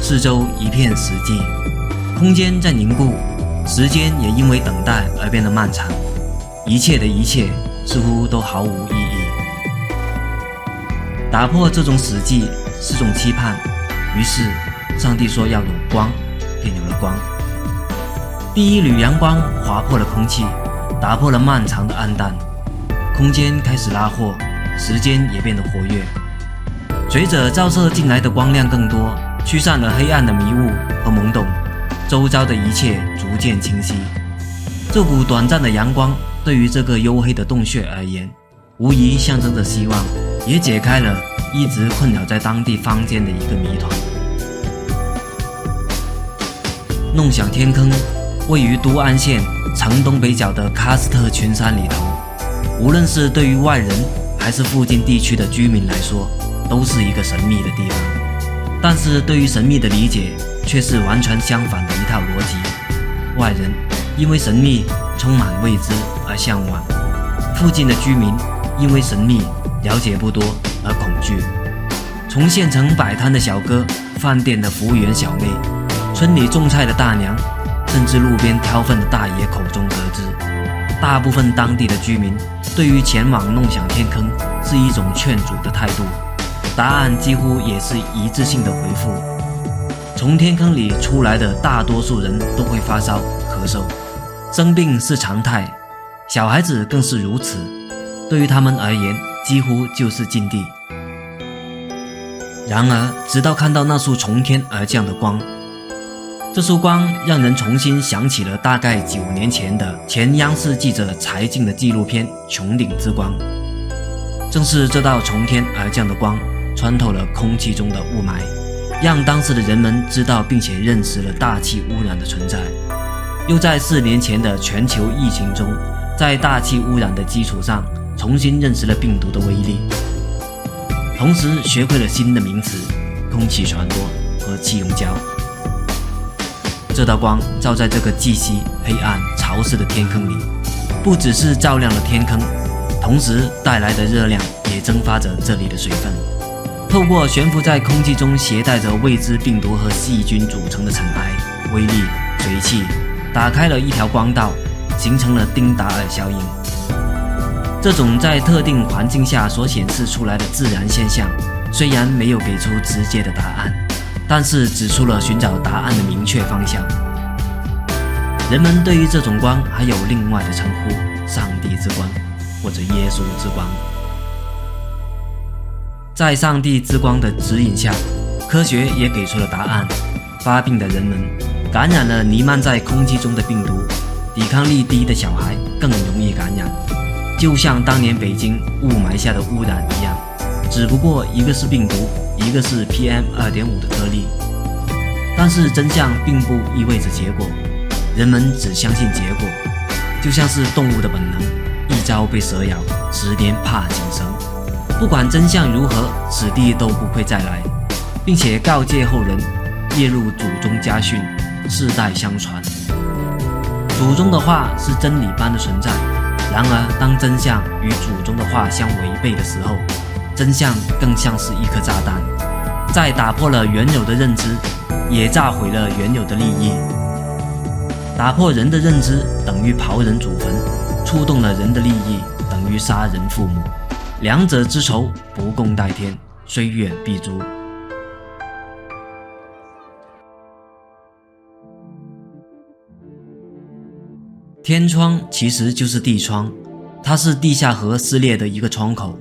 四周一片死寂，空间在凝固，时间也因为等待而变得漫长，一切的一切似乎都毫无意义。打破这种死寂是种期盼，于是上帝说要有光，便有了光。第一缕阳光划破了空气，打破了漫长的暗淡，空间开始拉货，时间也变得活跃。随着照射进来的光亮更多，驱散了黑暗的迷雾和懵懂，周遭的一切逐渐清晰。这股短暂的阳光对于这个黝黑的洞穴而言，无疑象征着希望，也解开了一直困扰在当地坊间的一个谜团。弄响天坑位于都安县城东北角的喀斯特群山里头，无论是对于外人还是附近地区的居民来说，都是一个神秘的地方。但是对于神秘的理解却是完全相反的一套逻辑。外人因为神秘充满未知而向往，附近的居民因为神秘了解不多而恐惧。从县城摆摊的小哥、饭店的服务员小妹、村里种菜的大娘，甚至路边挑粪的大爷口中得知，大部分当地的居民对于前往弄响天坑是一种劝阻的态度，答案几乎也是一致性的回复。从天坑里出来的大多数人都会发烧、咳嗽，生病是常态，小孩子更是如此，对于他们而言几乎就是禁地。然而直到看到那束从天而降的光，这束光让人重新想起了大概9年前的前央视记者柴静的纪录片《穹顶之光》。正是这道从天而降的光穿透了空气中的雾霾，让当时的人们知道并且认识了大气污染的存在，又在4年前的全球疫情中，在大气污染的基础上重新认识了病毒的威力，同时学会了新的名词空气传播和气溶胶。这道光照在这个既稀、黑暗、潮湿的天坑里，不只是照亮了天坑，同时带来的热量也蒸发着这里的水分，透过悬浮在空气中携带着未知病毒和细菌组成的尘埃、微粒、水汽，打开了一条光道，形成了丁达尔效应。这种在特定环境下所显示出来的自然现象，虽然没有给出直接的答案，但是指出了寻找答案的明确方向。人们对于这种光还有另外的称呼，上帝之光或者耶稣之光。在上帝之光的指引下，科学也给出了答案。发病的人们感染了弥漫在空气中的病毒，抵抗力低的小孩更容易感染，就像当年北京雾霾下的污染一样，只不过一个是病毒，一个是 PM2.5 的颗粒。但是真相并不意味着结果，人们只相信结果，就像是动物的本能，一朝被蛇咬，10年怕井绳。不管真相如何，此地都不会再来，并且告诫后人列入祖宗家训，世代相传。祖宗的话是真理般的存在，然而当真相与祖宗的话相违背的时候，真相更像是一颗炸弹，在打破了原有的认知，也炸毁了原有的利益。打破人的认知等于刨人祖坟，触动了人的利益等于杀人父母，两者之仇不共戴天，虽远必诛。天窗其实就是地窗，它是地下河撕裂的一个窗口，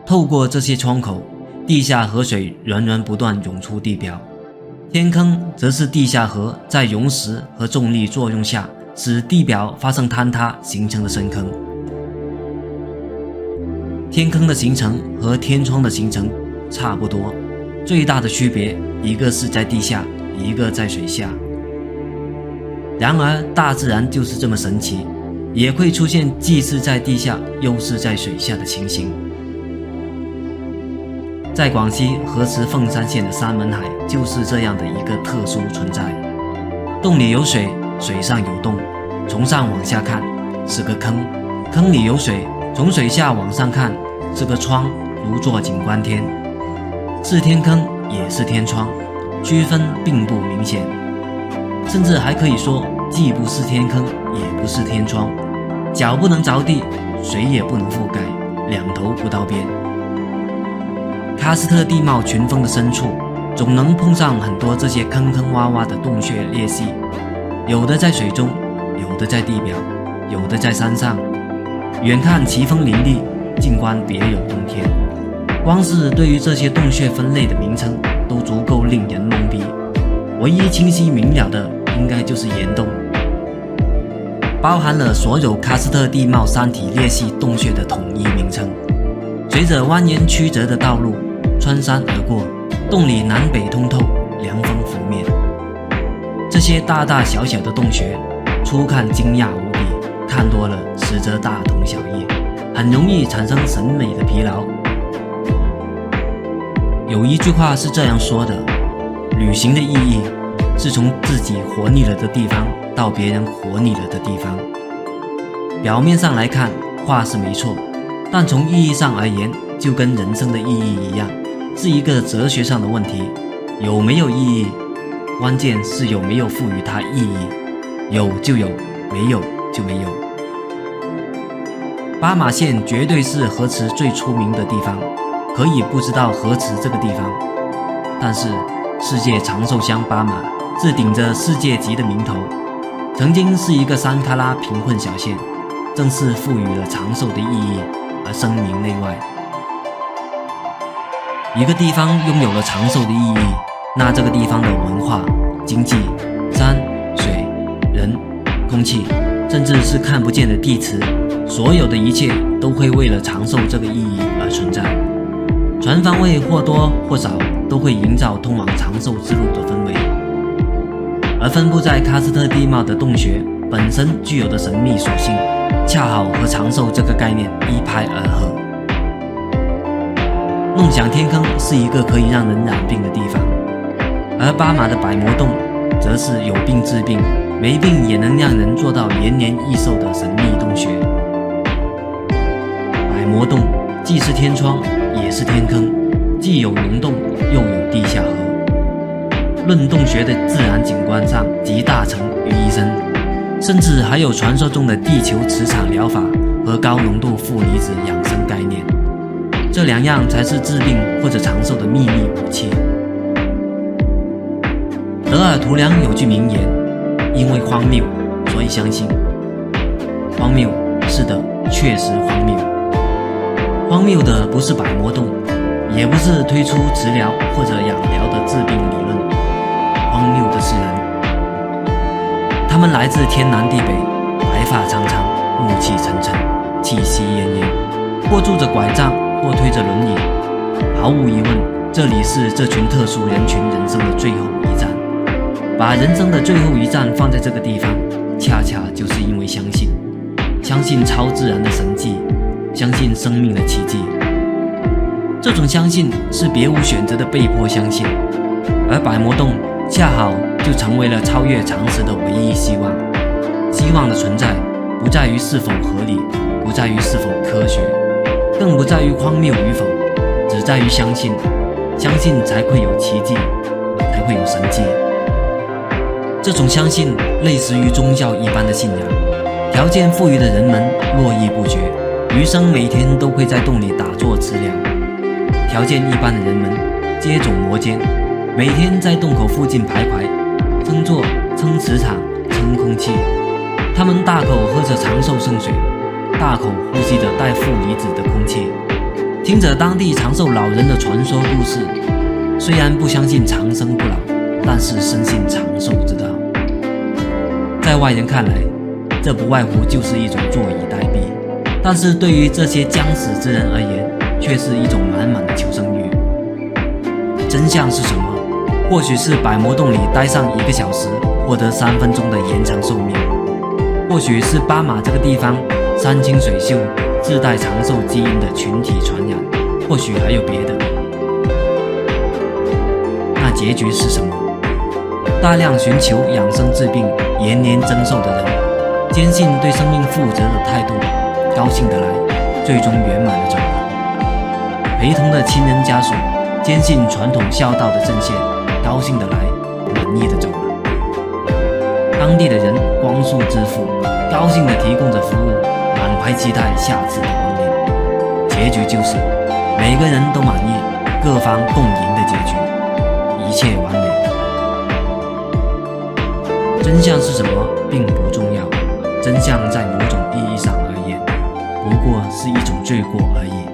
透过这些窗口，地下河水源源不断涌出地表。天坑则是地下河在溶蚀和重力作用下使地表发生坍塌形成的深坑。天坑的形成和天窗的形成差不多，最大的区别一个是在地下，一个在水下。然而大自然就是这么神奇，也会出现既是在地下又是在水下的情形。在广西河池凤山县的三门海就是这样的一个特殊存在，洞里有水，水上有洞，从上往下看是个坑，坑里有水，从水下往上看是个窗，如坐景观天，是天坑也是天窗，区分并不明显，甚至还可以说既不是天坑，也不是天窗，脚不能着地，水也不能覆盖，两头不到边。喀斯特地貌群峰的深处，总能碰上很多这些坑坑洼洼的洞穴裂隙，有的在水中，有的在地表，有的在山上，远看奇峰林立，近观别有洞天。光是对于这些洞穴分类的名称都足够令人懵逼，唯一清晰明了的应该就是岩洞，包含了所有喀斯特地貌山体裂隙洞穴的统一名称。随着蜿蜒曲折的道路穿山而过，洞里南北通透，凉风拂面。这些大大小小的洞穴，初看惊讶无比，看多了实则大同小异，很容易产生审美的疲劳。有一句话是这样说的：旅行的意义是从自己活腻了的地方到别人活腻了的地方。表面上来看，话是没错，但从意义上而言，就跟人生的意义一样，是一个哲学上的问题。有没有意义，关键是有没有赋予它意义，有就有，没有就没有。巴马县绝对是河池最出名的地方，可以不知道河池这个地方，但是世界长寿乡巴马是顶着世界级的名头，曾经是一个山卡拉贫困小县，正是赋予了长寿的意义而声名内外。一个地方拥有了长寿的意义，那这个地方的文化、经济、山、水、人、空气，甚至是看不见的地磁，所有的一切都会为了长寿这个意义而存在。全方位或多或少都会营造通往长寿之路的氛围。而分布在喀斯特地貌的洞穴本身具有的神秘属性，恰好和长寿这个概念一拍而合。梦想天坑是一个可以让人染病的地方，而巴马的百魔洞则是有病治病，没病也能让人做到延年益寿的神秘洞穴。百魔洞既是天窗，也是天坑，既有溶洞，又有地下河。论洞穴的自然景观上集大成于一身，甚至还有传说中的地球磁场疗法和高浓度负离子养生概念，这两样才是治病或者长寿的秘密武器。德尔图良有句名言：因为荒谬，所以相信。荒谬，是的，确实荒谬。荒谬的不是百魔洞，也不是推出磁疗或者养疗的治病理论，荒谬的是人。他们来自天南地北，白发苍苍，暮气沉沉，气息奄奄，或拄着拐杖，或推着轮椅。毫无疑问，这里是这群特殊人群人生的最后一站。把人生的最后一站放在这个地方，恰恰就是因为相信，相信超自然的神迹，相信生命的奇迹。这种相信是别无选择的被迫相信，而百魔洞恰好就成为了超越常识的唯一希望。希望的存在不在于是否合理，不在于是否科学，更不在于荒谬与否，只在于相信。相信才会有奇迹，才会有神迹。这种相信类似于宗教一般的信仰，条件富裕的人们络绎不绝，余生每天都会在洞里打坐持疗；条件一般的人们接踵摩肩，每天在洞口附近徘徊，撑坐、撑磁场、撑空气。他们大口喝着长寿圣水，大口呼吸着带负离子的空气，听着当地长寿老人的传说故事。虽然不相信长生不老，但是深信长寿之道。在外人看来，这不外乎就是一种坐以待毙，但是对于这些将死之人而言，却是一种满满的求生欲。真相是什么？或许是百魔洞里待上1个小时，获得3分钟的延长寿命；或许是巴马这个地方山清水秀，自带长寿基因的群体传染；或许还有别的。那结局是什么？大量寻求养生治病、延年增寿的人，坚信对生命负责的态度，高兴的来，最终圆满的走了。陪同的亲人家属坚信传统孝道的正线，高兴的来，满意的走了。当地的人光速支付，高兴的提供着服务，满怀期待下次的光临。结局就是每个人都满意，各方共赢的结局，一切完美。真相是什么并不重要，真相在某种意义上而言，不过是一种罪过而已。